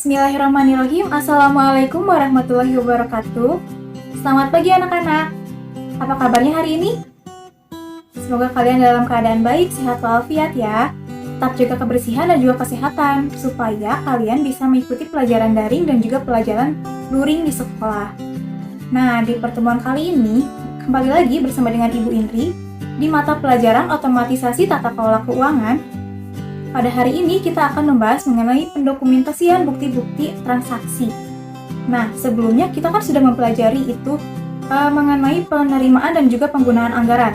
Bismillahirrahmanirrahim. Assalamualaikum warahmatullahi wabarakatuh. Selamat pagi anak-anak. Apa kabarnya hari ini? Semoga kalian dalam keadaan baik, sehat walafiat ya. Tetap jaga kebersihan dan juga kesehatan, supaya kalian bisa mengikuti pelajaran daring dan juga pelajaran luring di sekolah. Nah, di pertemuan kali ini, kembali lagi bersama dengan Ibu Indri, di mata pelajaran otomatisasi tata kelola keuangan. Pada hari ini kita akan membahas mengenai pendokumentasian bukti-bukti transaksi. Nah, sebelumnya kita kan sudah mempelajari itu mengenai penerimaan dan juga penggunaan anggaran.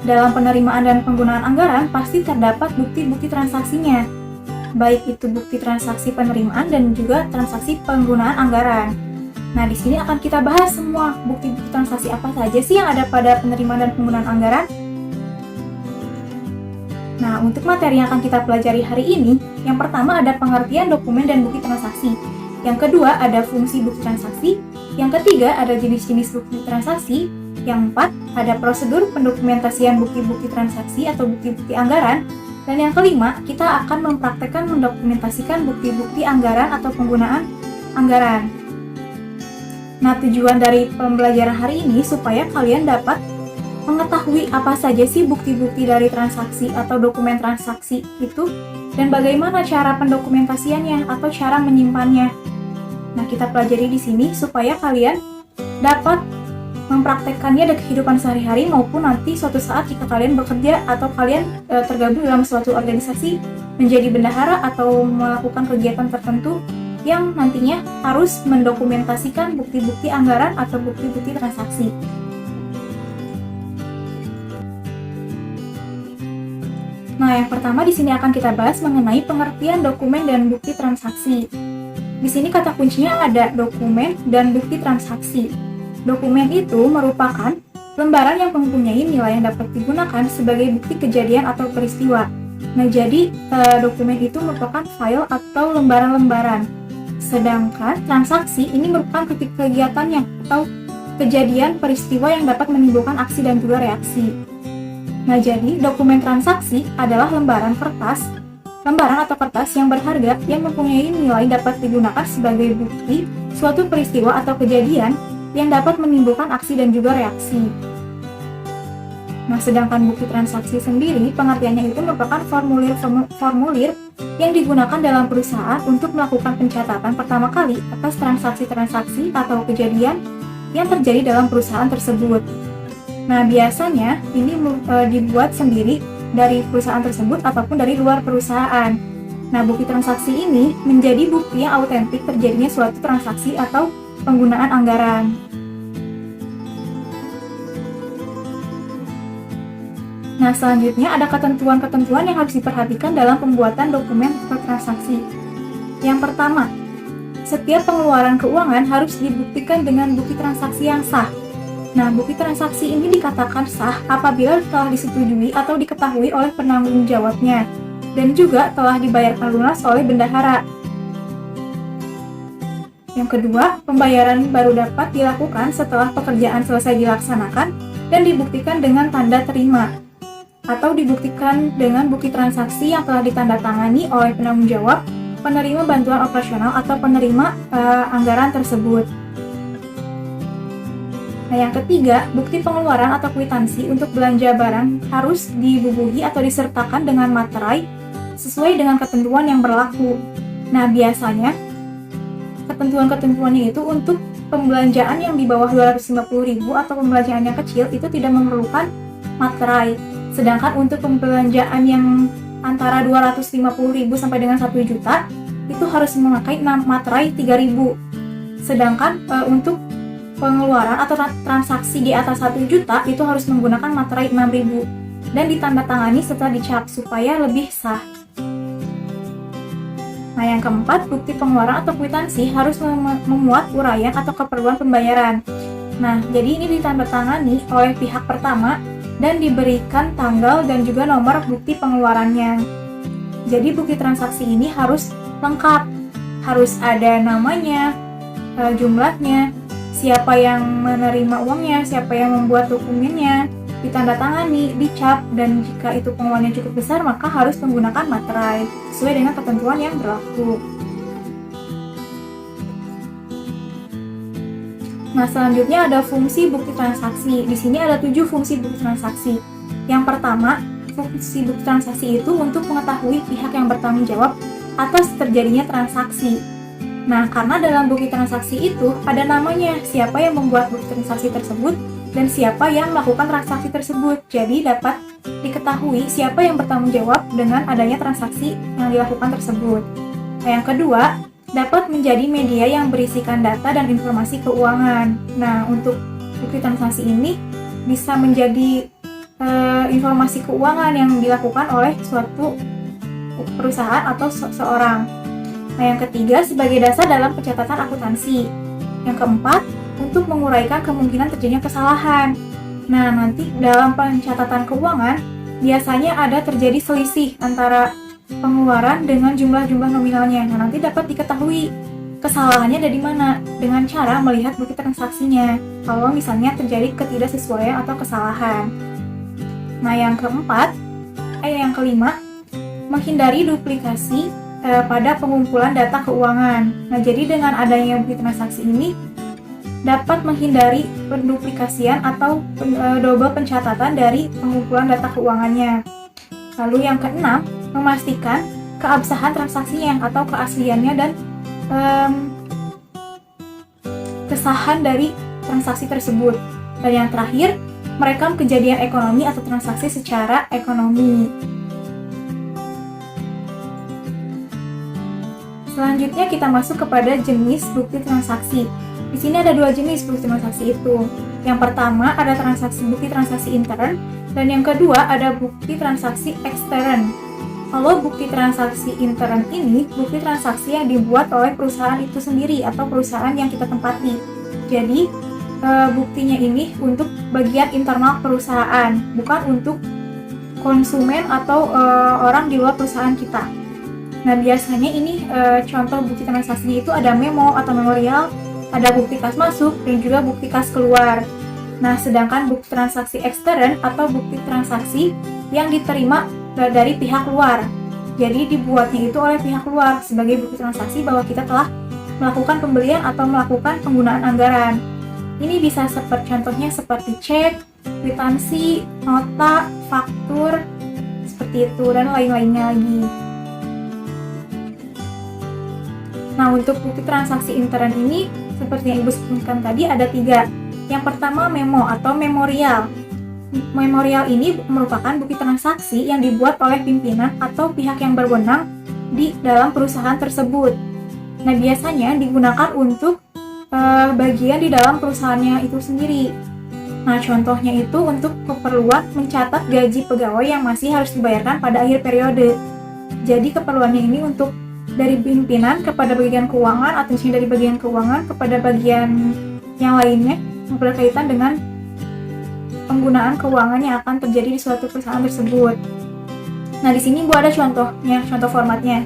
Dalam penerimaan dan penggunaan anggaran pasti terdapat bukti-bukti transaksinya, baik itu bukti transaksi penerimaan dan juga transaksi penggunaan anggaran. Nah, di sini akan kita bahas semua bukti-bukti transaksi apa saja sih yang ada pada penerimaan dan penggunaan anggaran. Nah, untuk materi yang akan kita pelajari hari ini, yang pertama ada pengertian dokumen dan bukti transaksi. Yang kedua ada fungsi bukti transaksi. Yang ketiga ada jenis-jenis bukti transaksi. Yang keempat ada prosedur pendokumentasian bukti-bukti transaksi atau bukti-bukti anggaran. Dan yang kelima, kita akan mempraktekkan mendokumentasikan bukti-bukti anggaran atau penggunaan anggaran. Nah, tujuan dari pembelajaran hari ini supaya kalian dapat mengetahui apa saja sih bukti-bukti dari transaksi atau dokumen transaksi itu dan bagaimana cara pendokumentasiannya atau cara menyimpannya. Nah, kita pelajari di sini supaya kalian dapat mempraktekkannya di kehidupan sehari-hari maupun nanti suatu saat jika kalian bekerja atau kalian tergabung dalam suatu organisasi menjadi bendahara atau melakukan kegiatan tertentu yang nantinya harus mendokumentasikan bukti-bukti anggaran atau bukti-bukti transaksi. Nah, yang pertama di sini akan kita bahas mengenai pengertian dokumen dan bukti transaksi. Di sini kata kuncinya ada dokumen dan bukti transaksi. Dokumen itu merupakan lembaran yang mempunyai nilai yang dapat digunakan sebagai bukti kejadian atau peristiwa. Nah, jadi dokumen itu merupakan file atau lembaran-lembaran. Sedangkan transaksi ini merupakan kegiatan atau kejadian peristiwa yang dapat menimbulkan aksi dan juga reaksi. Nah, jadi dokumen transaksi adalah lembaran atau kertas yang berharga yang mempunyai nilai dapat digunakan sebagai bukti suatu peristiwa atau kejadian yang dapat menimbulkan aksi dan juga reaksi. Nah, sedangkan bukti transaksi sendiri pengertiannya itu merupakan formulir yang digunakan dalam perusahaan untuk melakukan pencatatan pertama kali atas transaksi-transaksi atau kejadian yang terjadi dalam perusahaan tersebut. Nah, biasanya ini dibuat sendiri dari perusahaan tersebut ataupun dari luar perusahaan. Nah, bukti transaksi ini menjadi bukti yang autentik terjadinya suatu transaksi atau penggunaan anggaran. Nah, selanjutnya ada ketentuan-ketentuan yang harus diperhatikan dalam pembuatan dokumen transaksi. Yang pertama, setiap pengeluaran keuangan harus dibuktikan dengan bukti transaksi yang sah. Nah, bukti transaksi ini dikatakan sah apabila telah disetujui atau diketahui oleh penanggung jawabnya dan juga telah dibayarkan lunas oleh bendahara. Yang kedua, pembayaran baru dapat dilakukan setelah pekerjaan selesai dilaksanakan dan dibuktikan dengan tanda terima atau dibuktikan dengan bukti transaksi yang telah ditandatangani oleh penanggung jawab, penerima bantuan operasional atau penerima anggaran tersebut. Nah, yang ketiga, bukti pengeluaran atau kwitansi untuk belanja barang harus dibubuhi atau disertakan dengan materai sesuai dengan ketentuan yang berlaku. Nah, biasanya ketentuan-ketentuannya itu untuk pembelanjaan yang di bawah 250.000 atau pembelanjaan yang kecil itu tidak memerlukan materai. Sedangkan untuk pembelanjaan yang antara 250.000 sampai dengan 1 juta itu harus memakai materai 3.000. Sedangkan untuk pengeluaran atau transaksi di atas 1 juta itu harus menggunakan materai 6.000 dan ditandatangani setelah dicap supaya lebih sah. Nah, yang keempat, bukti pengeluaran atau kwitansi harus memuat uraian atau keperluan pembayaran. Nah, jadi ini ditandatangani oleh pihak pertama dan diberikan tanggal dan juga nomor bukti pengeluarannya. Jadi bukti transaksi ini harus lengkap, harus ada namanya, jumlahnya, siapa yang menerima uangnya, siapa yang membuat dokumennya, ditandatangani, dicap, dan jika itu pengeluarannya cukup besar maka harus menggunakan materai sesuai dengan ketentuan yang berlaku. Nah, selanjutnya ada fungsi bukti transaksi. Di sini ada 7 fungsi bukti transaksi. Yang pertama, fungsi bukti transaksi itu untuk mengetahui pihak yang bertanggung jawab atas terjadinya transaksi. Nah, karena dalam bukti transaksi itu ada namanya, siapa yang membuat bukti transaksi tersebut dan siapa yang melakukan transaksi tersebut. Jadi dapat diketahui siapa yang bertanggung jawab dengan adanya transaksi yang dilakukan tersebut. Nah, yang kedua, dapat menjadi media yang berisikan data dan informasi keuangan. Nah, untuk bukti transaksi ini bisa menjadi informasi keuangan yang dilakukan oleh suatu perusahaan atau seseorang. Nah, yang ketiga, sebagai dasar dalam pencatatan akuntansi. Yang keempat, untuk menguraikan kemungkinan terjadinya kesalahan. Nah, nanti dalam pencatatan keuangan, biasanya ada terjadi selisih antara pengeluaran dengan jumlah-jumlah nominalnya. Nah, nanti dapat diketahui kesalahannya ada di mana dengan cara melihat bukti transaksinya. Kalau misalnya terjadi ketidaksesuaian atau kesalahan. Nah, yang kelima, menghindari duplikasi pada pengumpulan data keuangan. Nah, jadi dengan adanya bukti transaksi ini dapat menghindari penduplikasian atau double pencatatan dari pengumpulan data keuangannya. Lalu yang keenam, memastikan keabsahan transaksinya atau keasliannya dan kesahan dari transaksi tersebut. Dan yang terakhir, merekam kejadian ekonomi atau transaksi secara ekonomi. Selanjutnya kita masuk kepada jenis bukti transaksi. Di sini ada 2 jenis bukti transaksi itu. Yang pertama ada bukti transaksi intern, dan yang kedua ada bukti transaksi ekstern. Kalau bukti transaksi intern ini bukti transaksi yang dibuat oleh perusahaan itu sendiri atau perusahaan yang kita tempati. Jadi buktinya ini untuk bagian internal perusahaan, bukan untuk konsumen atau orang di luar perusahaan kita. Nah, biasanya ini contoh bukti transaksinya itu ada memo atau memorial, ada bukti kas masuk, dan juga bukti kas keluar. Nah, sedangkan bukti transaksi ekstern atau bukti transaksi yang diterima dari pihak luar. Jadi dibuatnya itu oleh pihak luar sebagai bukti transaksi bahwa kita telah melakukan pembelian atau melakukan penggunaan anggaran. Ini bisa contohnya seperti cek, kwitansi, nota, faktur, seperti itu, dan lain-lainnya lagi. Nah, untuk bukti transaksi intern ini, seperti yang Ibu sebutkan tadi, ada 3. Yang pertama, memo atau memorial. Memorial ini merupakan bukti transaksi yang dibuat oleh pimpinan atau pihak yang berwenang di dalam perusahaan tersebut. Nah, biasanya digunakan untuk bagian di dalam perusahaannya itu sendiri. Nah, contohnya itu untuk keperluan mencatat gaji pegawai yang masih harus dibayarkan pada akhir periode. Jadi, keperluannya ini untuk dari pimpinan kepada bagian keuangan atau dari bagian keuangan kepada bagian yang lainnya yang berkaitan dengan penggunaan keuangan yang akan terjadi di suatu perusahaan tersebut. Nah, di sini gua ada contoh formatnya.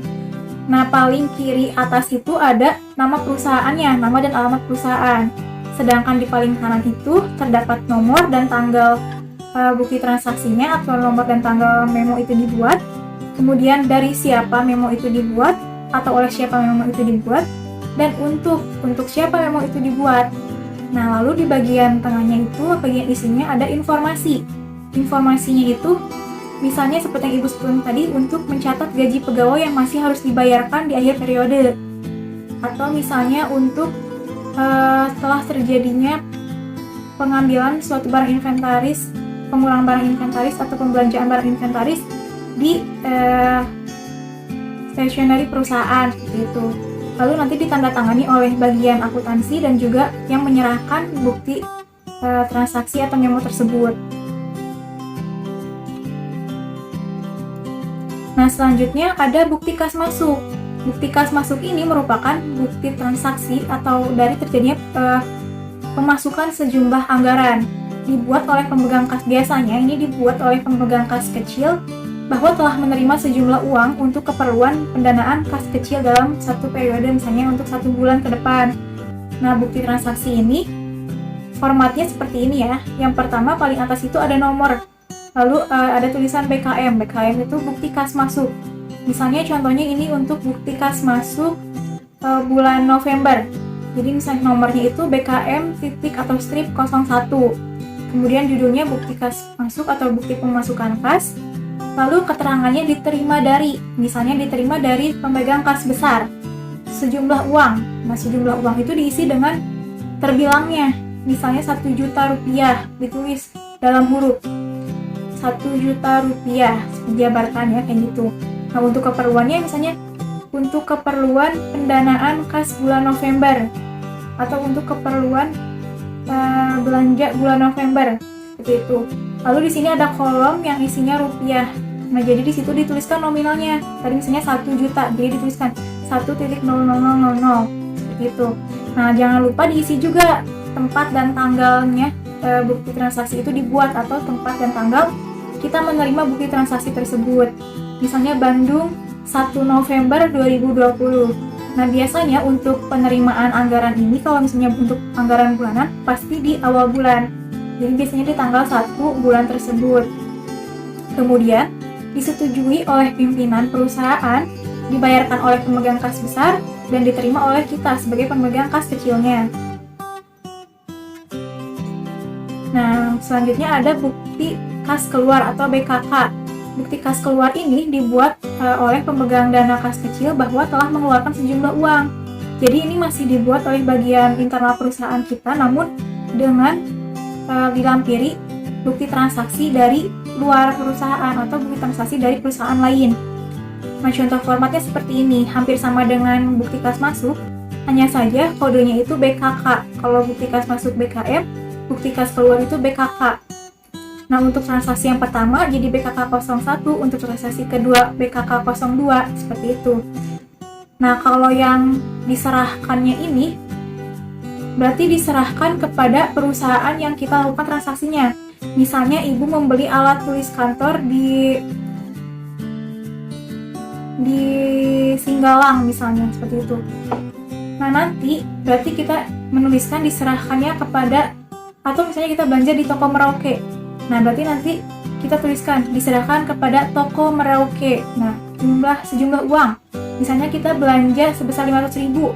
Nah, paling kiri atas itu ada nama perusahaannya, nama dan alamat perusahaan. Sedangkan di paling kanan itu terdapat nomor dan tanggal bukti transaksinya atau nomor dan tanggal memo itu dibuat. Kemudian dari siapa memo itu dibuat atau oleh siapa memo itu dibuat, dan untuk siapa memo itu dibuat. Nah, lalu di bagian tengahnya itu, bagian isinya ada informasi. Informasinya itu misalnya seperti yang Ibu sebutkan tadi, untuk mencatat gaji pegawai yang masih harus dibayarkan di akhir periode. Atau misalnya untuk setelah terjadinya pengambilan suatu barang inventaris, pengurangan barang inventaris atau pembelanjaan barang inventaris di stationery perusahaan, seperti itu. Lalu nanti ditandatangani oleh bagian akuntansi dan juga yang menyerahkan bukti transaksi atau memo tersebut. Nah, selanjutnya ada bukti kas masuk. Bukti kas masuk ini merupakan bukti transaksi atau dari terjadinya pemasukan sejumlah anggaran. Dibuat oleh pemegang kas, biasanya ini dibuat oleh pemegang kas kecil bahwa telah menerima sejumlah uang untuk keperluan pendanaan kas kecil dalam satu periode, misalnya untuk 1 bulan ke depan. Nah, bukti transaksi ini formatnya seperti ini ya. Yang pertama paling atas itu ada nomor, lalu ada tulisan BKM. BKM itu bukti kas masuk. Misalnya contohnya ini untuk bukti kas masuk bulan November. Jadi misalnya nomornya itu BKM titik atau strip 01. Kemudian judulnya bukti kas masuk atau bukti pemasukan kas. Lalu keterangannya diterima dari, misalnya diterima dari pemegang kas besar. Sejumlah uang. Nah, sejumlah uang itu diisi dengan terbilangnya. Misalnya 1 juta rupiah ditulis dalam huruf 1 juta rupiah dijabarkan ya, kayak gitu. Nah, untuk keperluannya misalnya untuk keperluan pendanaan kas bulan November atau untuk keperluan belanja bulan November, seperti itu. Lalu di sini ada kolom yang isinya rupiah. Nah, jadi di situ dituliskan nominalnya. Tadi misalnya 1 juta, jadi dituliskan 1.00000, seperti itu. Nah, jangan lupa diisi juga tempat dan tanggalnya. Bukti transaksi itu dibuat atau tempat dan tanggal kita menerima bukti transaksi tersebut. Misalnya Bandung 1 November 2020. Nah, biasanya untuk penerimaan anggaran ini, kalau misalnya untuk anggaran bulanan, pasti di awal bulan. Jadi biasanya di tanggal 1 bulan tersebut. Kemudian, disetujui oleh pimpinan perusahaan, dibayarkan oleh pemegang kas besar, dan diterima oleh kita sebagai pemegang kas kecilnya. Nah, selanjutnya ada bukti kas keluar atau BKK. Bukti kas keluar ini dibuat oleh pemegang dana kas kecil bahwa telah mengeluarkan sejumlah uang. Jadi ini masih dibuat oleh bagian internal perusahaan kita, namun dengan dilampiri bukti transaksi dari luar perusahaan atau bukti transaksi dari perusahaan lain. Nah, contoh formatnya seperti ini, hampir sama dengan bukti kas masuk, hanya saja kodenya itu BKK. Kalau bukti kas masuk BKM, bukti kas keluar itu BKK. Nah, untuk transaksi yang pertama jadi BKK 01, untuk transaksi kedua BKK 02, seperti itu. Nah, kalau yang diserahkannya ini berarti diserahkan kepada perusahaan yang kita lakukan transaksinya. Misalnya ibu membeli alat tulis kantor di Singgalang misalnya, seperti itu. Nah, nanti berarti kita menuliskan diserahkannya kepada, atau misalnya kita belanja di toko Merauke. Nah, berarti nanti kita tuliskan diserahkan kepada toko Merauke. Nah, sejumlah uang. Misalnya kita belanja sebesar 500.000.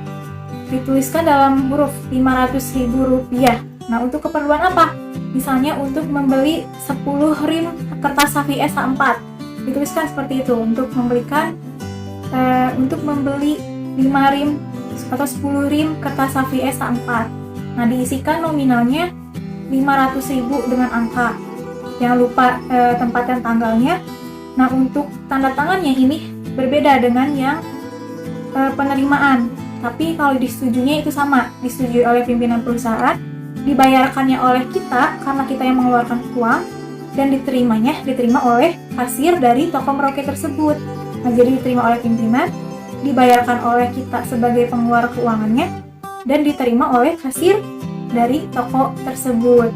Dituliskan dalam huruf 500.000 rupiah. Nah, untuk keperluan apa? Misalnya untuk membeli 10 rim kertas savi SA4. Dituliskan seperti itu, untuk membeli 5 rim atau 10 rim kertas savi SA4. Nah, diisikan nominalnya 500.000 dengan angka. Jangan lupa tempat dan tanggalnya. Nah, untuk tanda tangannya ini berbeda dengan yang penerimaan. Tapi kalau disetujuinya itu sama, disetujui oleh pimpinan perusahaan, dibayarkannya oleh kita karena kita yang mengeluarkan uang, dan diterima oleh kasir dari toko Merauke tersebut. Nah, jadi diterima oleh pimpinan, dibayarkan oleh kita sebagai pengeluar keuangannya, dan diterima oleh kasir dari toko tersebut.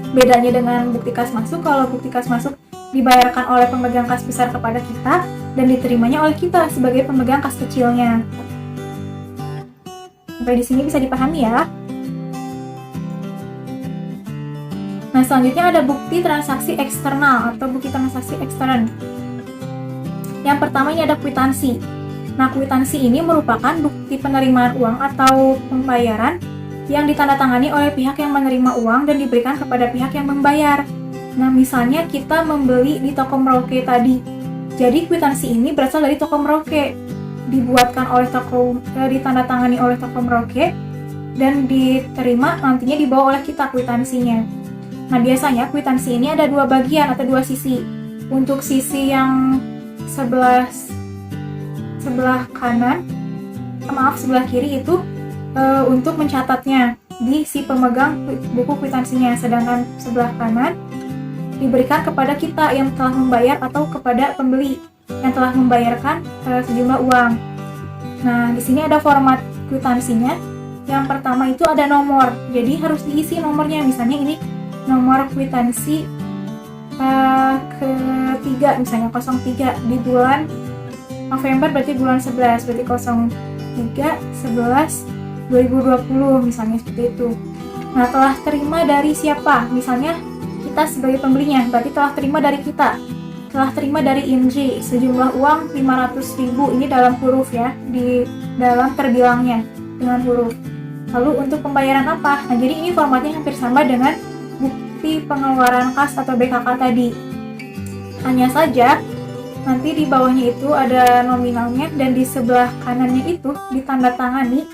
Bedanya dengan bukti kas masuk, kalau bukti kas masuk dibayarkan oleh pemegang kas besar kepada kita, dan diterimanya oleh kita sebagai pemegang kas kecilnya. Sampai di sini bisa dipahami ya. Nah, selanjutnya ada bukti transaksi eksternal atau bukti transaksi ekstern. Yang pertama ini ada kwitansi. Nah, kwitansi ini merupakan bukti penerimaan uang atau pembayaran yang ditandatangani oleh pihak yang menerima uang dan diberikan kepada pihak yang membayar. Nah, misalnya kita membeli di toko Merauke tadi. Jadi kwitansi ini berasal dari toko Merauke, dibuatkan oleh ditandatangani oleh toko Merauke, dan diterima nantinya dibawa oleh kita kwitansinya. Nah, biasanya kwitansi ini ada dua bagian atau dua sisi. Untuk sisi yang sebelah kiri itu untuk mencatatnya di si pemegang buku kwitansinya, sedangkan sebelah kanan diberikan kepada kita yang telah membayar atau kepada pembeli yang telah membayarkan sejumlah uang. Nah, di sini ada format kwitansinya. Yang pertama itu ada nomor, jadi harus diisi nomornya. Misalnya ini nomor kwitansi ketiga, misalnya 03 di bulan November, berarti bulan 11, berarti 03/11/2020 misalnya, seperti itu. Nah, telah terima dari siapa? Misalnya kita sebagai pembelinya, berarti telah terima dari kita. Telah terima dari INJ sejumlah uang 500.000, ini dalam huruf ya, di dalam terbilangnya dengan huruf. Lalu untuk pembayaran apa? Nah, jadi ini formatnya hampir sama dengan bukti pengeluaran kas atau BKK tadi. Hanya saja nanti di bawahnya itu ada nominalnya dan di sebelah kanannya itu ditandatangani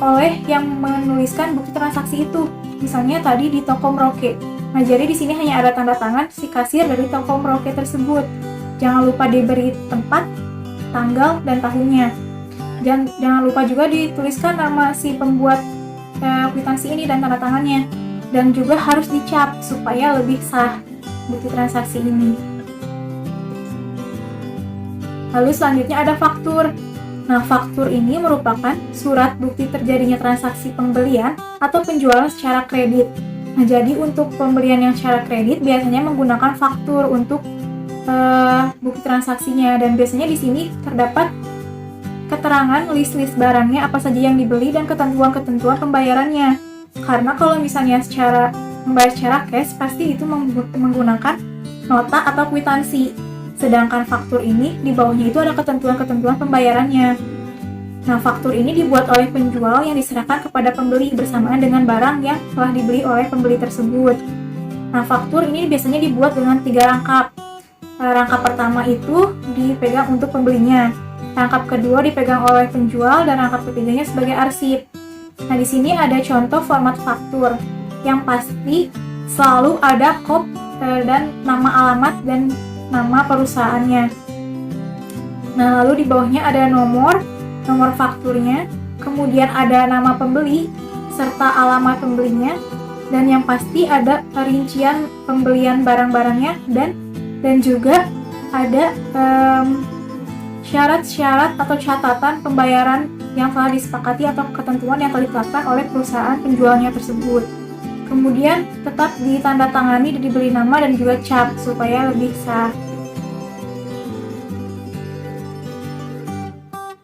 oleh yang menuliskan bukti transaksi itu. Misalnya tadi di toko Merauke. Nah, jadi di sini hanya ada tanda tangan si kasir dari toko Merauke tersebut. Jangan lupa diberi tempat, tanggal, dan tahunnya. Jangan lupa juga dituliskan nama si pembuat kwitansi ini dan tanda tangannya. Dan juga harus dicap supaya lebih sah bukti transaksi ini. Lalu selanjutnya ada faktur. Nah, faktur ini merupakan surat bukti terjadinya transaksi pembelian atau penjualan secara kredit. Nah, jadi untuk pembelian yang secara kredit biasanya menggunakan faktur untuk bukti transaksinya, dan biasanya di sini terdapat keterangan list-list barangnya apa saja yang dibeli dan ketentuan-ketentuan pembayarannya. Karena kalau misalnya membayar secara cash pasti itu menggunakan nota atau kwitansi. Sedangkan faktur ini di bawahnya itu ada ketentuan-ketentuan pembayarannya. Nah, faktur ini dibuat oleh penjual yang diserahkan kepada pembeli bersamaan dengan barang yang telah dibeli oleh pembeli tersebut. Nah, faktur ini biasanya dibuat dengan 3 rangkap. Rangkap pertama itu dipegang untuk pembelinya. Rangkap kedua dipegang oleh penjual dan rangkap ketiganya sebagai arsip. Nah, di sini ada contoh format faktur. Yang pasti selalu ada kop dan nama alamat dan nama perusahaannya. Nah, lalu di bawahnya ada nomor fakturnya, kemudian ada nama pembeli serta alamat pembelinya, dan yang pasti ada rincian pembelian barang-barangnya dan juga ada syarat-syarat atau catatan pembayaran yang telah disepakati atau ketentuan yang telah ditetapkan oleh perusahaan penjualnya tersebut. Kemudian tetap ditandatangani dan diberi nama dan juga cap supaya lebih sah.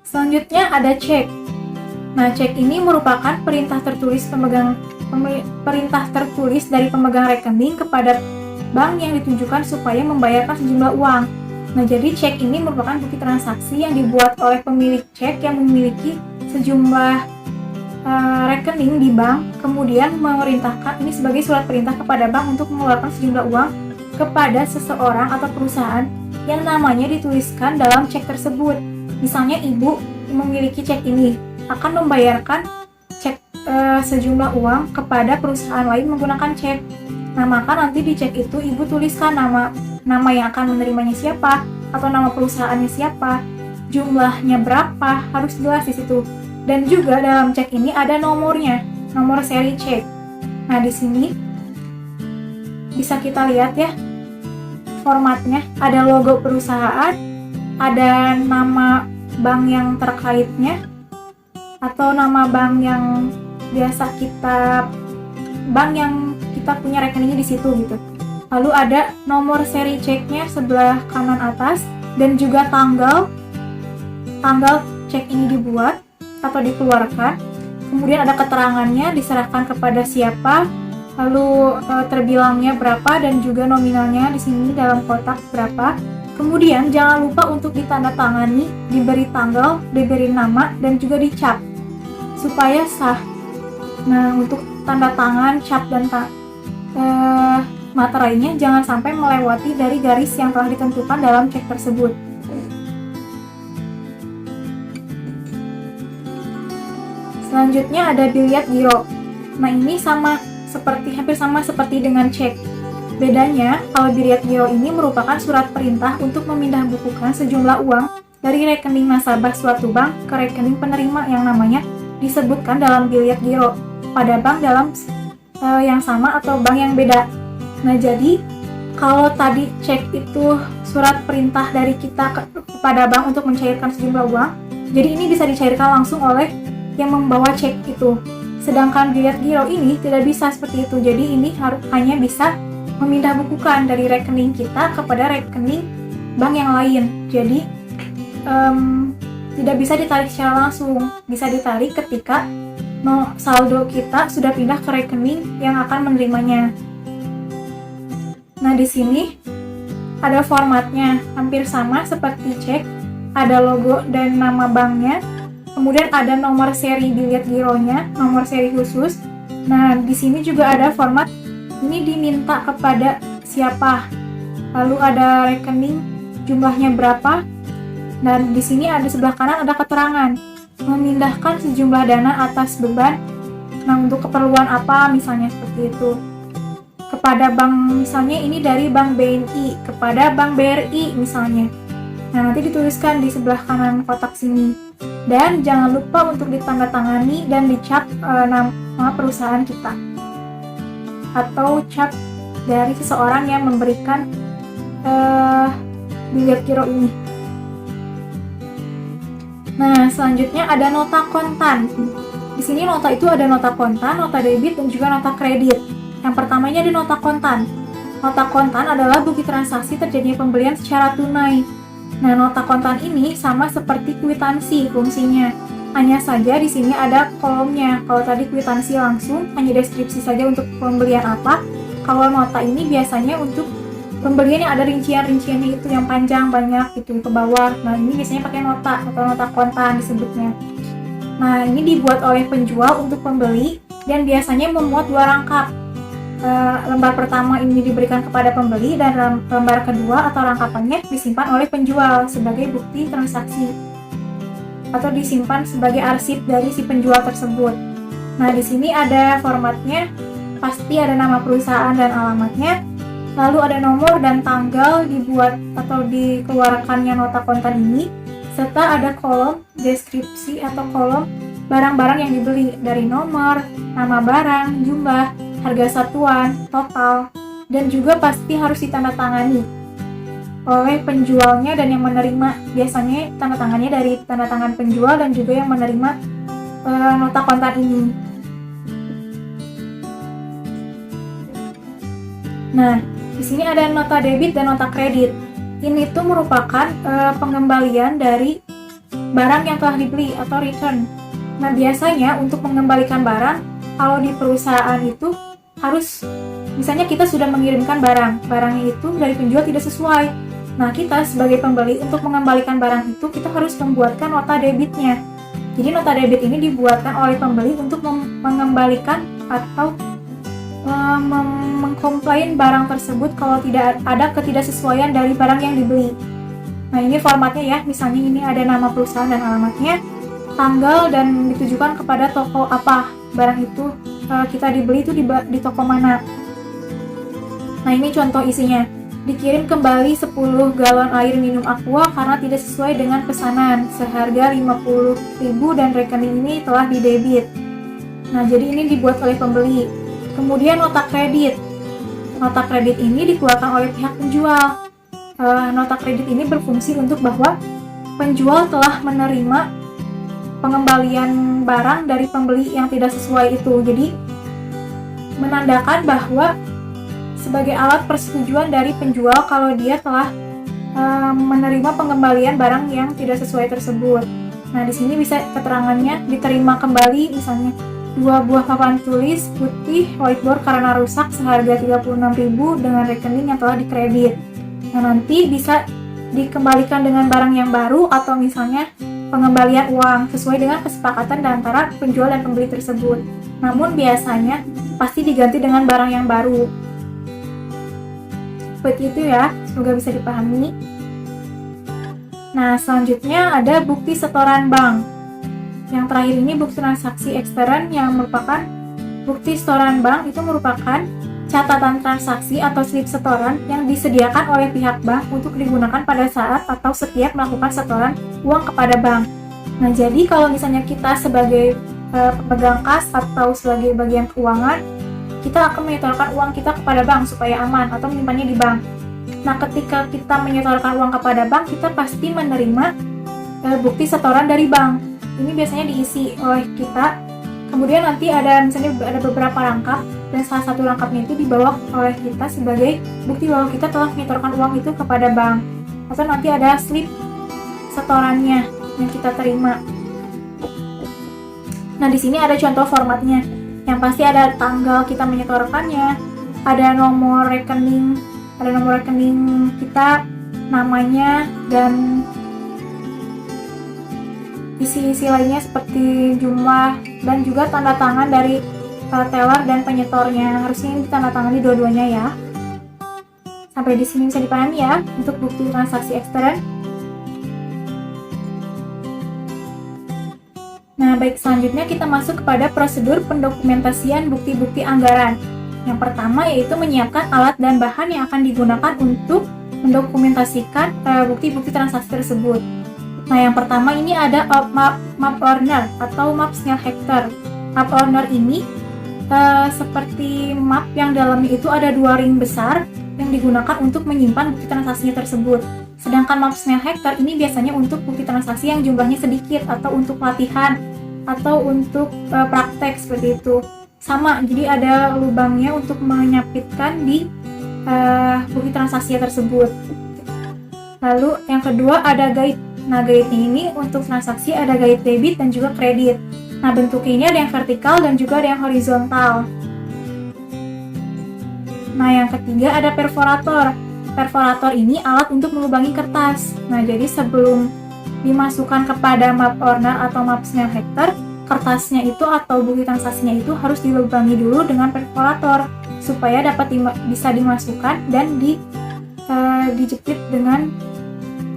Selanjutnya ada cek. Nah, cek ini merupakan perintah tertulis dari pemegang rekening kepada bank yang ditujukan supaya membayarkan sejumlah uang. Nah, jadi cek ini merupakan bukti transaksi yang dibuat oleh pemilik cek yang memiliki sejumlah rekening di bank, kemudian memerintahkan ini sebagai surat perintah kepada bank untuk mengeluarkan sejumlah uang kepada seseorang atau perusahaan yang namanya dituliskan dalam cek tersebut. Misalnya ibu memiliki cek ini akan membayarkan cek sejumlah uang kepada perusahaan lain menggunakan cek. Nah, maka nanti di cek itu ibu tuliskan nama yang akan menerimanya siapa atau nama perusahaannya siapa, jumlahnya berapa, harus jelas di situ. Dan juga dalam cek ini ada nomornya, nomor seri cek. Nah, di sini bisa kita lihat ya formatnya, ada logo perusahaan, ada nama bank yang terkaitnya atau nama bank yang biasa bank yang kita punya rekeningnya di situ gitu. Lalu ada nomor seri ceknya sebelah kanan atas dan juga tanggal cek ini dibuat atau dikeluarkan. Kemudian ada keterangannya diserahkan kepada siapa, lalu terbilangnya berapa dan juga nominalnya di sini dalam kotak berapa. Kemudian jangan lupa untuk ditandatangani, diberi tanggal, diberi nama, dan juga dicap supaya sah. Nah, untuk tanda tangan, cap, dan materainya jangan sampai melewati dari garis yang telah ditentukan dalam cek tersebut. Selanjutnya ada biliat giro. Nah, ini hampir sama seperti dengan cek. Bedanya, kalau biliat giro ini merupakan surat perintah untuk memindahbukukan sejumlah uang dari rekening nasabah suatu bank ke rekening penerima yang namanya disebutkan dalam biliat giro pada bank dalam yang sama atau bank yang beda. Nah, jadi kalau tadi cek itu surat perintah dari kita kepada bank untuk mencairkan sejumlah uang, jadi ini bisa dicairkan langsung oleh yang membawa cek itu. Sedangkan biliat giro ini tidak bisa seperti itu. Jadi ini hanya bisa memindahbukukan dari rekening kita kepada rekening bank yang lain. Jadi tidak bisa ditarik secara langsung, bisa ditarik ketika saldo kita sudah pindah ke rekening yang akan menerimanya. Nah, di sini ada formatnya hampir sama seperti cek, ada logo dan nama banknya, Kemudian ada nomor seri dilihat gironya, nomor seri khusus. Nah, di sini juga ada format ini diminta kepada siapa. Lalu ada rekening jumlahnya berapa. Dan di sini ada sebelah kanan ada keterangan memindahkan sejumlah dana atas beban. Nah, untuk keperluan apa misalnya seperti itu. Kepada bank misalnya ini dari Bank BNI kepada Bank BRI misalnya. Nah, nanti dituliskan di sebelah kanan kotak sini. Dan jangan lupa untuk ditandatangani dan dicap nama perusahaan kita. Atau cap dari seseorang yang memberikan dilihat giro ini. Nah, selanjutnya ada nota kontan. Di sini nota itu ada nota kontan, nota debit, dan juga nota kredit. Yang pertama ini ada nota kontan. Nota kontan adalah bukti transaksi terjadinya pembelian secara tunai. Nah, nota kontan ini sama seperti kwitansi fungsinya. Hanya saja di sini ada kolomnya. Kalau tadi kwitansi langsung hanya deskripsi saja untuk pembelian apa. Kalau nota ini biasanya untuk pembelian yang ada rincian-rinciannya itu yang panjang banyak gitu ke bawah. Nah, ini biasanya pakai nota atau nota kontan disebutnya. Nah, ini dibuat oleh penjual untuk pembeli dan biasanya memuat 2 rangkap. Lembar pertama ini diberikan kepada pembeli dan lembar kedua atau rangkapannya disimpan oleh penjual sebagai bukti transaksi atau disimpan sebagai arsip dari si penjual tersebut. Nah, di sini ada formatnya, pasti ada nama perusahaan dan alamatnya, lalu ada nomor dan tanggal dibuat atau dikeluarkannya nota kontan ini, serta ada kolom deskripsi atau kolom barang-barang yang dibeli dari nomor, nama barang, jumlah, harga satuan, total, dan juga pasti harus ditandatangani oleh penjualnya dan yang menerima. Biasanya tanda tangannya dari tanda tangan penjual dan juga yang menerima nota kontan ini. Nah, di sini ada nota debit dan nota kredit. Ini tuh merupakan pengembalian dari barang yang telah dibeli atau return. Nah, biasanya untuk mengembalikan barang, kalau di perusahaan itu harus, misalnya kita sudah mengirimkan barangnya itu dari penjual tidak sesuai. Nah, kita sebagai pembeli untuk mengembalikan barang itu, kita harus membuatkan nota debitnya. Jadi nota debit ini dibuatkan oleh pembeli untuk mengembalikan atau mengkomplain barang tersebut kalau tidak ada ketidaksesuaian dari barang yang dibeli. Nah, ini formatnya ya, misalnya ini ada nama perusahaan dan alamatnya, tanggal, dan ditujukan kepada toko apa barang itu kita dibeli itu di toko mana. Nah, ini contoh isinya. Dikirim kembali 10 galon air minum aqua karena tidak sesuai dengan pesanan seharga 50.000 dan rekening ini telah didebit. Nah, jadi ini dibuat oleh pembeli. Kemudian nota kredit. Nota kredit ini dikeluarkan oleh pihak penjual. Nota kredit ini berfungsi untuk bahwa penjual telah menerima pengembalian barang dari pembeli yang tidak sesuai itu. Jadi menandakan bahwa sebagai alat persetujuan dari penjual kalau dia telah menerima pengembalian barang yang tidak sesuai tersebut. Nah, di sini bisa keterangannya diterima kembali, misalnya 2 buah papan tulis putih whiteboard karena rusak seharga 36.000 dengan rekening yang telah dikredit. Nah, nanti bisa dikembalikan dengan barang yang baru atau misalnya pengembalian uang sesuai dengan kesepakatan antara penjual dan pembeli tersebut. Namun biasanya pasti diganti dengan barang yang baru. Seperti itu ya, semoga bisa dipahami. Nah, selanjutnya ada bukti setoran bank. Yang terakhir ini bukti transaksi ekstern yang merupakan bukti setoran bank itu merupakan catatan transaksi atau slip setoran yang disediakan oleh pihak bank untuk digunakan pada saat atau setiap melakukan setoran uang kepada bank. Nah, jadi kalau misalnya kita sebagai pemegang kas atau sebagai bagian keuangan, kita akan menyetorkan uang kita kepada bank supaya aman atau menyimpannya di bank. Nah, ketika kita menyetorkan uang kepada bank, kita pasti menerima bukti setoran dari bank. Ini biasanya diisi oleh kita. Kemudian nanti ada misalnya ada beberapa rangkap dan salah satu rangkapnya itu dibawa oleh kita sebagai bukti bahwa kita telah menyetorkan uang itu kepada bank. Atau nanti ada slip setorannya yang kita terima. Nah, di sini ada contoh formatnya. Yang pasti ada tanggal kita menyetorkannya, ada nomor rekening kita, namanya, dan isi-isi lainnya seperti jumlah dan juga tanda tangan dari teller dan penyetornya. Harusnya ini ditandatangani dua-duanya ya. Sampai di sini bisa dipahami ya untuk bukti transaksi ekstern. Nah, baik, selanjutnya kita masuk kepada prosedur pendokumentasian bukti-bukti anggaran. Yang pertama yaitu menyiapkan alat dan bahan yang akan digunakan untuk mendokumentasikan bukti-bukti transaksi tersebut. Nah, yang pertama ini ada map owner atau map scale hector. Map owner ini seperti map yang dalamnya itu ada dua ring besar yang digunakan untuk menyimpan bukti transaksinya tersebut. Sedangkan map scale hector ini biasanya untuk bukti transaksi yang jumlahnya sedikit atau untuk latihan atau untuk praktek seperti itu. Sama, jadi ada lubangnya untuk menyapitkan di bukti transaksi tersebut. Lalu yang kedua ada guide. Nah, guide ini untuk transaksi ada guide debit dan juga kredit. Nah, bentuknya ini ada yang vertikal dan juga ada yang horizontal. Nah, yang ketiga ada perforator. Perforator ini alat untuk melubangi kertas. Nah, jadi sebelum dimasukkan kepada map owner atau map scale hector, kertasnya itu atau bukti transaksinya itu harus dilubangi dulu dengan perforator supaya dapat bisa dimasukkan dan dijepit dengan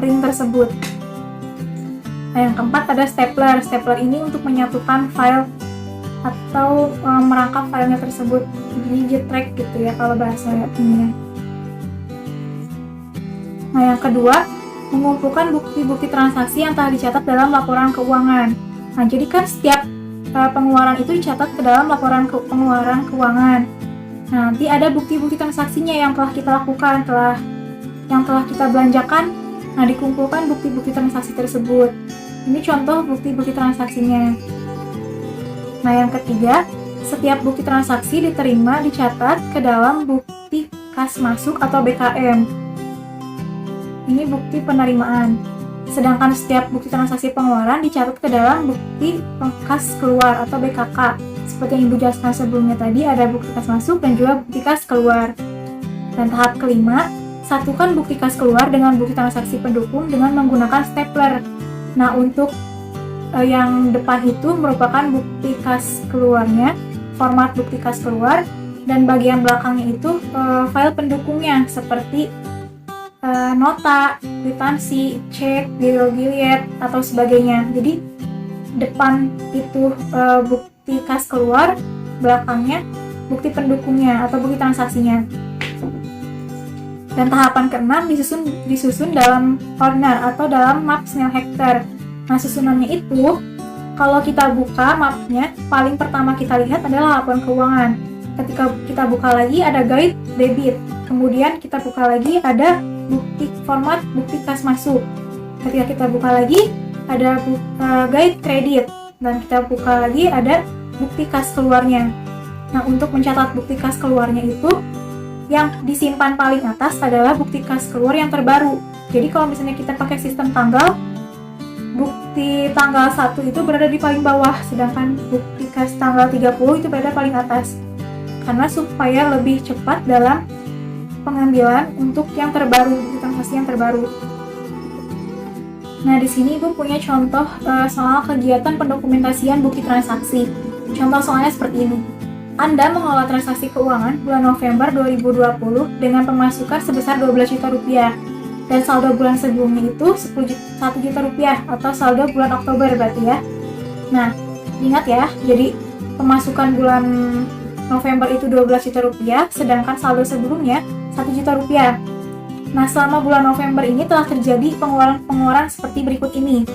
ring tersebut. Nah, yang keempat ada stapler. Stapler ini untuk menyatukan file atau merangkap filenya tersebut, jadi jetrek gitu ya kalau bahasa ininya. Nah, yang kedua, mengumpulkan bukti-bukti transaksi yang telah dicatat dalam laporan keuangan. Nah, jadi kan setiap pengeluaran itu dicatat ke dalam laporan pengeluaran keuangan. Nah, nanti ada bukti-bukti transaksinya yang telah kita lakukan, yang telah kita belanjakan. Nah, dikumpulkan bukti-bukti transaksi tersebut. Ini contoh bukti-bukti transaksinya. Nah, yang ketiga, setiap bukti transaksi diterima dicatat ke dalam bukti kas masuk atau BKM. Ini bukti penerimaan. Sedangkan setiap bukti transaksi pengeluaran dicatat ke dalam bukti kas keluar atau BKK. Seperti yang Ibu jelaskan sebelumnya tadi, ada bukti kas masuk dan juga bukti kas keluar. Dan tahap kelima, satukan bukti kas keluar dengan bukti transaksi pendukung dengan menggunakan stapler. Nah, untuk yang depan itu merupakan bukti kas keluarnya, format bukti kas keluar, dan bagian belakangnya itu file pendukungnya seperti nota, kwitansi, cek, giliet, atau sebagainya. Jadi depan itu bukti kas keluar, belakangnya bukti pendukungnya atau bukti transaksinya. Dan tahapan keenam disusun dalam owner atau dalam map scale hector. Nah, susunannya itu, kalau kita buka mapnya, paling pertama kita lihat adalah laporan keuangan. Ketika kita buka lagi ada guide debit. Kemudian kita buka lagi ada format bukti kas masuk. Ketika kita buka lagi ada guide kredit. Dan kita buka lagi ada bukti kas keluarnya. Nah, untuk mencatat bukti kas keluarnya itu, yang disimpan paling atas adalah bukti kas keluar yang terbaru. Jadi kalau misalnya kita pakai sistem tanggal, bukti tanggal 1 itu berada di paling bawah, sedangkan bukti kas tanggal 30 itu berada paling atas. Karena supaya lebih cepat dalam pengambilan untuk yang terbaru, bukti transaksi yang terbaru. Nah, di sini Ibu punya contoh soal kegiatan pendokumentasian bukti transaksi. Contoh soalnya seperti ini. Anda mengelola transaksi keuangan bulan November 2020 dengan pemasukan sebesar 12 juta rupiah. Dan saldo bulan sebelumnya itu 1 juta rupiah atau saldo bulan Oktober berarti ya. Nah, ingat ya, jadi pemasukan bulan November itu 12 juta rupiah, sedangkan saldo sebelumnya 1 juta rupiah. Nah, selama bulan November ini telah terjadi pengeluaran seperti berikut ini.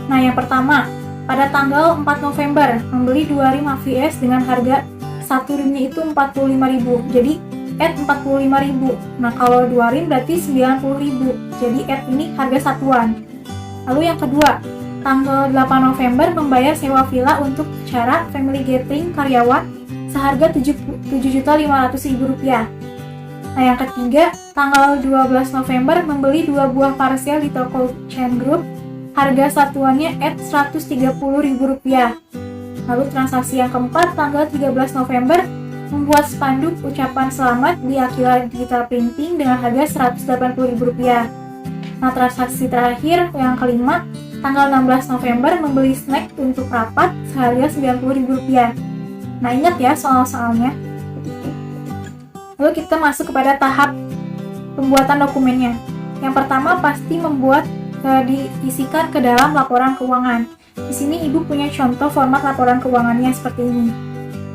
Nah, yang pertama, pada tanggal 4 November, membeli 2 rim HVS dengan harga 1 rimnya itu 45.000. Jadi, add 45.000. Nah, kalau 2 rim berarti 90.000. Jadi, add ini harga satuan. Lalu yang kedua, tanggal 8 November membayar sewa villa untuk acara family gathering karyawan seharga 7.500.000 rupiah. Nah, yang ketiga, tanggal 12 November membeli 2 buah parcel di toko Chain Group, harga satuannya add 130.000 rupiah. Lalu transaksi yang keempat, tanggal 13 November, membuat spanduk ucapan selamat di Aquila Digital Printing dengan harga 180.000 rupiah. Nah, transaksi terakhir yang kelima, tanggal 16 November membeli snack untuk rapat seharga Rp90.000. Nah, ingat ya soal-soalnya. Lalu kita masuk kepada tahap pembuatan dokumennya. Yang pertama pasti diisikan ke dalam laporan keuangan. Di sini Ibu punya contoh format laporan keuangannya seperti ini.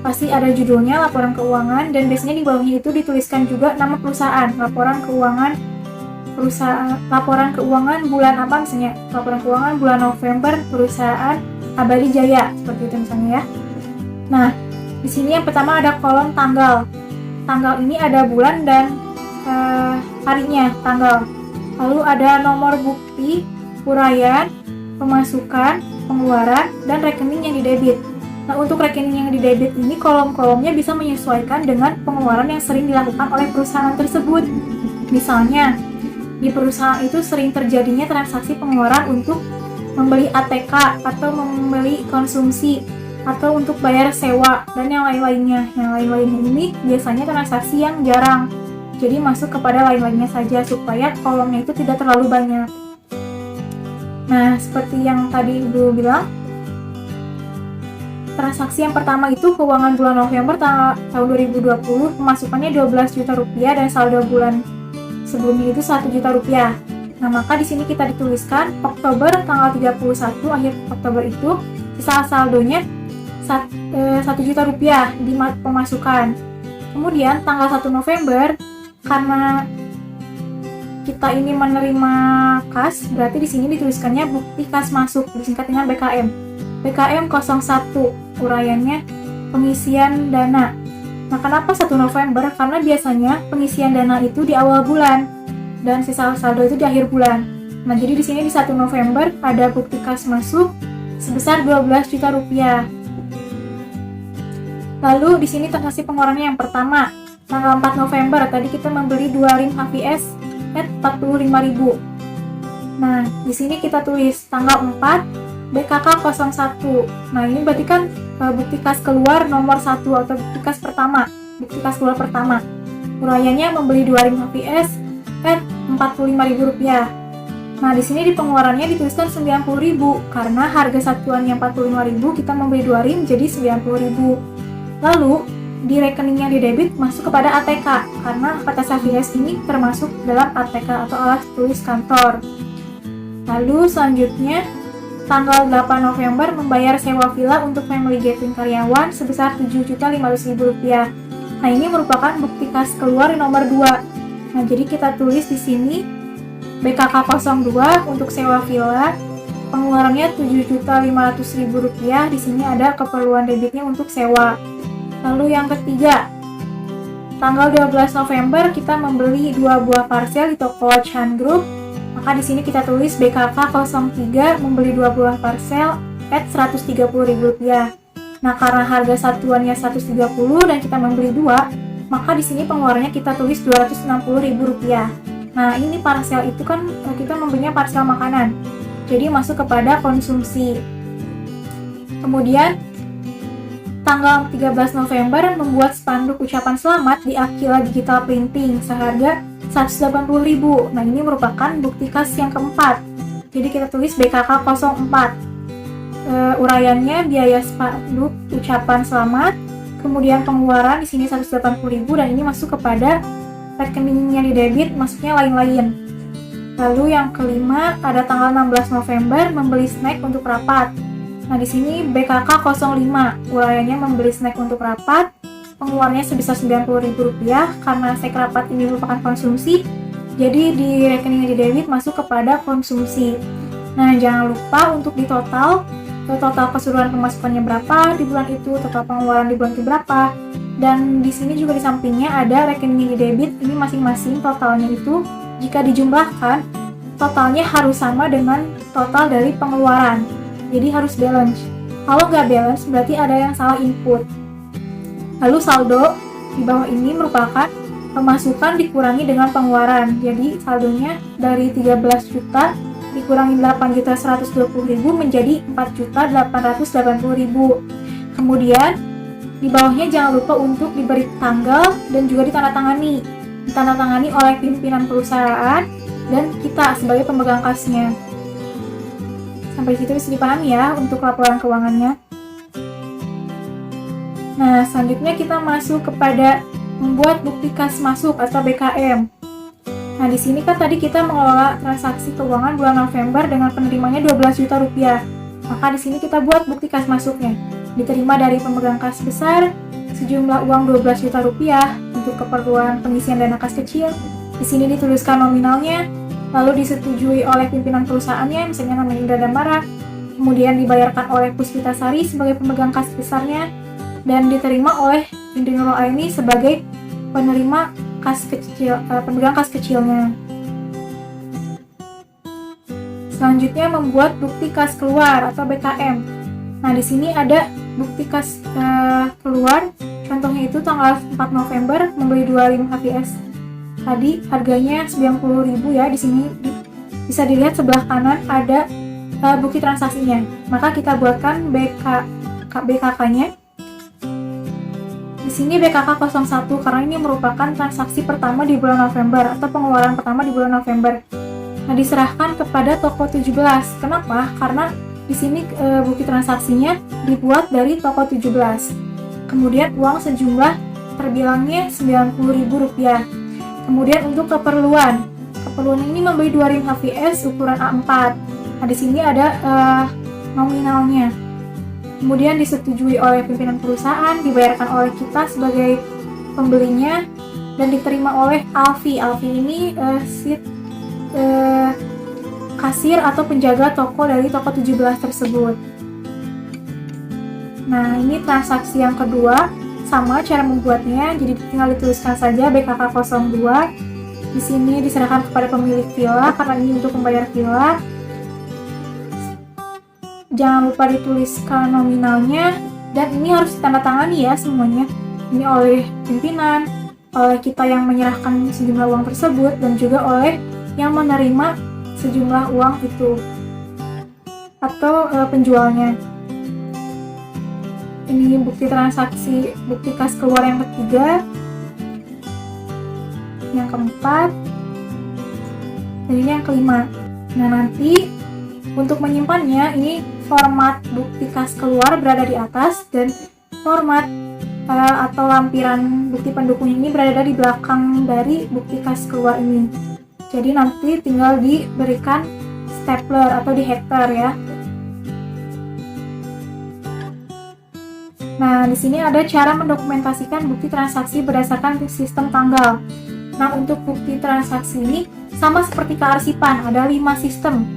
Pasti ada judulnya laporan keuangan dan biasanya di bawahnya itu dituliskan juga nama perusahaan, laporan keuangan bulan apa misalnya, laporan keuangan bulan November perusahaan Abadi Jaya seperti itu misalnya ya. Nah, di sini yang pertama ada kolom tanggal. Tanggal ini ada bulan dan harinya, tanggal. Lalu ada nomor bukti, uraian, pemasukan, pengeluaran, dan rekening yang didebit. Nah, untuk rekening yang didebit ini kolom-kolomnya bisa menyesuaikan dengan pengeluaran yang sering dilakukan oleh perusahaan tersebut. Misalnya, di perusahaan itu sering terjadinya transaksi pengeluaran untuk membeli ATK atau membeli konsumsi atau untuk bayar sewa dan yang lain-lainnya. Yang lain-lainnya ini biasanya transaksi yang jarang. Jadi masuk kepada lain-lainnya saja supaya kolomnya itu tidak terlalu banyak. Nah, seperti yang tadi Ibu bilang, transaksi yang pertama itu keuangan bulan November tahun 2020, pemasukannya Rp12 juta dan saldo bulan sebelumnya itu Rp1 juta. Nah, maka di sini kita dituliskan Oktober tanggal 31, akhir Oktober itu sisa saldonya Rp1 juta di pemasukan. Kemudian tanggal 1 November karena kita ini menerima kas, berarti di sini dituliskannya bukti kas masuk, disingkat dengan BKM. BKM 01, uraiannya pengisian dana. Nah, kenapa 1 November? Karena biasanya pengisian dana itu di awal bulan dan sisa saldo itu di akhir bulan. Nah, jadi di sini di 1 November ada bukti kas masuk sebesar Rp12 juta. Lalu di sini transaksi pengeluarannya yang pertama, tanggal 4 November tadi kita membeli 2 rim HVS at Rp45.000. Nah, di sini kita tulis tanggal 4 BKK 01. Nah, ini berarti kan bukti kas keluar nomor 1 atau bukti kas pertama, bukti kas keluar pertama. Uraiannya membeli 2 rim HVS at Rp45.000. Nah, di sini di pengeluarannya dituliskan Rp90.000 karena harga satuannya Rp45.000, kita membeli 2 rim jadi Rp90.000. Lalu di rekening yang didebit masuk kepada ATK karena tes HVS ini termasuk dalam ATK atau alas tulis kantor. Lalu selanjutnya tanggal 8 November membayar sewa villa untuk family gathering karyawan sebesar Rp7.500.000. Nah, ini merupakan bukti kas keluar nomor 2. Nah, jadi kita tulis di sini BKK 02 untuk sewa villa, pengeluarannya Rp7.500.000. Di sini ada keperluan debitnya untuk sewa. Lalu yang ketiga, tanggal 12 November kita membeli 2 buah parcel di toko Chan Group. Maka di sini kita tulis BKK 03 membeli 2 buah parcel at Rp130.000. Nah, karena harga satuannya Rp130 dan kita membeli 2, maka di sini pengeluarannya kita tulis Rp260.000. Nah, ini parcel itu kan kita membelinya parcel makanan. Jadi masuk kepada konsumsi. Kemudian tanggal 13 November membuat spanduk ucapan selamat di Aquila Digital Printing seharga Rp180.000. Nah, ini merupakan bukti kas yang keempat. Jadi kita tulis BKK 04. Uraiannya biaya spanduk ucapan selamat, kemudian pengeluaran di sini Rp180.000 dan ini masuk kepada rekening yang didebit, masuknya lain-lain. Lalu yang kelima ada tanggal 16 November membeli snack untuk rapat. Nah, di sini BKK 05, uraiannya membeli snack untuk rapat, pengeluarannya sebesar Rp90.000 karena snack rapat ini merupakan konsumsi, jadi di rekening yang didebit masuk kepada konsumsi. Nah, jangan lupa untuk di total keseluruhan pemasukannya berapa di bulan itu, total pengeluaran di bulan itu berapa, dan di sini juga di sampingnya ada rekening yang didebit, ini masing-masing totalnya itu jika dijumlahkan totalnya harus sama dengan total dari pengeluaran. Jadi harus balance. Kalau nggak balance berarti ada yang salah input. Lalu saldo di bawah ini merupakan pemasukan dikurangi dengan pengeluaran. Jadi saldonya dari 13 juta dikurangi 8.120.000 menjadi 4.880.000. Kemudian di bawahnya jangan lupa untuk diberi tanggal dan juga ditandatangani oleh pimpinan perusahaan dan kita sebagai pemegang kasnya. Sampai situ bisa dipahami ya untuk laporan keuangannya. Nah, selanjutnya kita masuk kepada membuat bukti kas masuk atau BKM. Nah, di sini kan tadi kita mengelola transaksi keuangan bulan November dengan penerimanya 12 juta rupiah. Maka di sini kita buat bukti kas masuknya. Diterima dari pemegang kas besar sejumlah uang 12 juta rupiah untuk keperluan pengisian dana kas kecil. Di sini dituliskan nominalnya, lalu disetujui oleh pimpinan perusahaannya, misalnya namanya Indra Damara, kemudian dibayarkan oleh Puspitasari sebagai pemegang kas besarnya, dan diterima oleh Indri Nurul Aini sebagai penerima kas kecil, pemegang kas kecilnya. Selanjutnya membuat bukti kas keluar atau BKM. Nah, di sini ada bukti kas keluar. Contohnya itu tanggal 4 November membeli 25 HVS. Tadi harganya 90.000 ya. Di sini bisa dilihat sebelah kanan ada bukti transaksinya. Maka kita buatkan BKK-nya. Di sini BKK 01 karena ini merupakan transaksi pertama di bulan November atau pengeluaran pertama di bulan November. Nah, diserahkan kepada toko 17. Kenapa? Karena di sini bukti transaksinya dibuat dari toko 17. Kemudian uang sejumlah terbilangnya 90.000 rupiah. Kemudian untuk keperluan ini membeli 2 rim HVS ukuran A4. Nah, di sini ada nominalnya. Kemudian disetujui oleh pimpinan perusahaan, dibayarkan oleh kita sebagai pembelinya, dan diterima oleh Alfi. Alfi ini kasir atau penjaga toko dari toko 17 tersebut. Nah, ini transaksi yang kedua, sama cara membuatnya, jadi tinggal dituliskan saja BKK 02. Di sini diserahkan kepada pemilik villa karena ini untuk membayar villa. Jangan lupa dituliskan nominalnya, dan ini harus ditandatangani ya semuanya. Ini oleh pimpinan, oleh kita yang menyerahkan sejumlah uang tersebut, dan juga oleh yang menerima sejumlah uang itu atau penjualnya. Ini bukti transaksi, bukti kas keluar yang ketiga, yang keempat, dan ini yang kelima. Nah, nanti untuk menyimpannya, ini format bukti kas keluar berada di atas, dan format atau lampiran bukti pendukung ini berada di belakang dari bukti kas keluar ini. Jadi nanti tinggal diberikan stapler atau dihektar ya. Nah, di sini ada cara mendokumentasikan bukti transaksi berdasarkan sistem tanggal. Nah, untuk bukti transaksi ini sama seperti kearsipan, ada 5 sistem.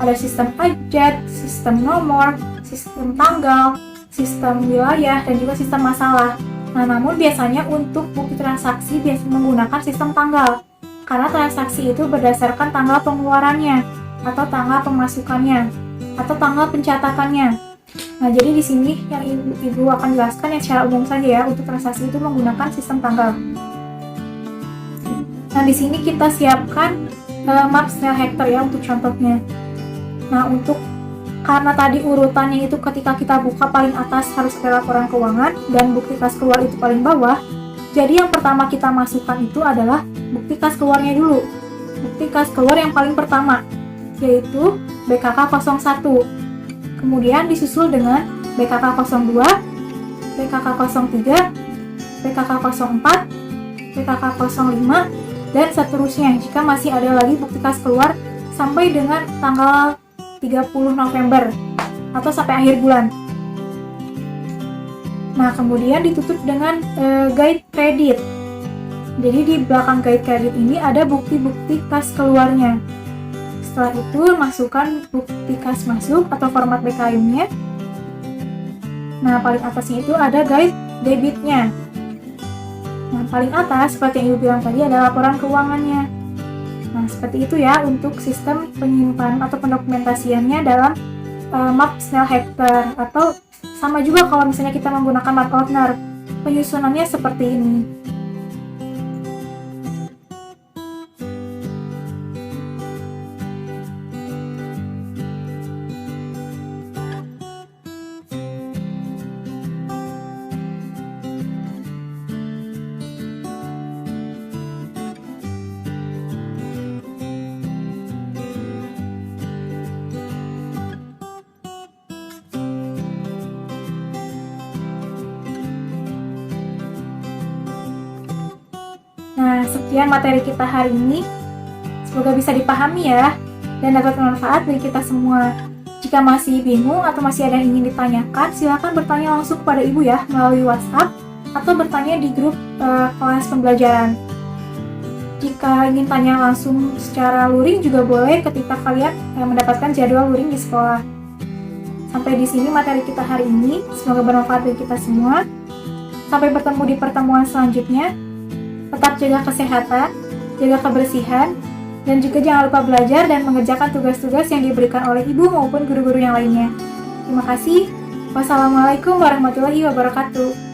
Ada sistem abjad, sistem nomor, sistem tanggal, sistem wilayah, dan juga sistem masalah. Nah, namun biasanya untuk bukti transaksi biasanya menggunakan sistem tanggal, karena transaksi itu berdasarkan tanggal pengeluarannya, atau tanggal pemasukannya, atau tanggal pencatatannya. Nah, jadi di sini yang Ibu akan jelaskan yang secara umum saja ya, untuk transaksi itu menggunakan sistem tanggal. Nah, di sini kita siapkan map Snell Hector ya untuk contohnya. Nah, karena tadi urutannya itu ketika kita buka paling atas harus ada laporan keuangan dan bukti kas keluar itu paling bawah. Jadi yang pertama kita masukkan itu adalah bukti kas keluarnya dulu. Bukti kas keluar yang paling pertama, yaitu BKK 01. Kemudian disusul dengan BKK 02, BKK 03, BKK 04, BKK 05, dan seterusnya jika masih ada lagi bukti kas keluar sampai dengan tanggal 30 November atau sampai akhir bulan. Nah, kemudian ditutup dengan guide kredit. Jadi di belakang guide kredit ini ada bukti-bukti kas keluarnya. Setelah itu masukkan bukti kas masuk atau format BKM-nya. Nah, paling atasnya itu ada guide debitnya. Nah, paling atas seperti yang Ibu bilang tadi ada laporan keuangannya. Nah, seperti itu ya untuk sistem penyimpanan atau pendokumentasiannya dalam map Snell Hector, atau sama juga kalau misalnya kita menggunakan map Ordner. Penyusunannya seperti ini. Nah, sekian materi kita hari ini. Semoga bisa dipahami ya, dan dapat bermanfaat bagi kita semua. Jika masih bingung atau masih ada yang ingin ditanyakan, silakan bertanya langsung kepada Ibu ya, melalui WhatsApp, atau bertanya di grup kelas pembelajaran. Jika ingin tanya langsung secara luring juga boleh ketika kalian mendapatkan jadwal luring di sekolah. Sampai di sini materi kita hari ini, semoga bermanfaat bagi kita semua. Sampai bertemu di pertemuan selanjutnya. Tetap jaga kesehatan, jaga kebersihan, dan juga jangan lupa belajar dan mengerjakan tugas-tugas yang diberikan oleh ibu maupun guru-guru yang lainnya. Terima kasih. Wassalamualaikum warahmatullahi wabarakatuh.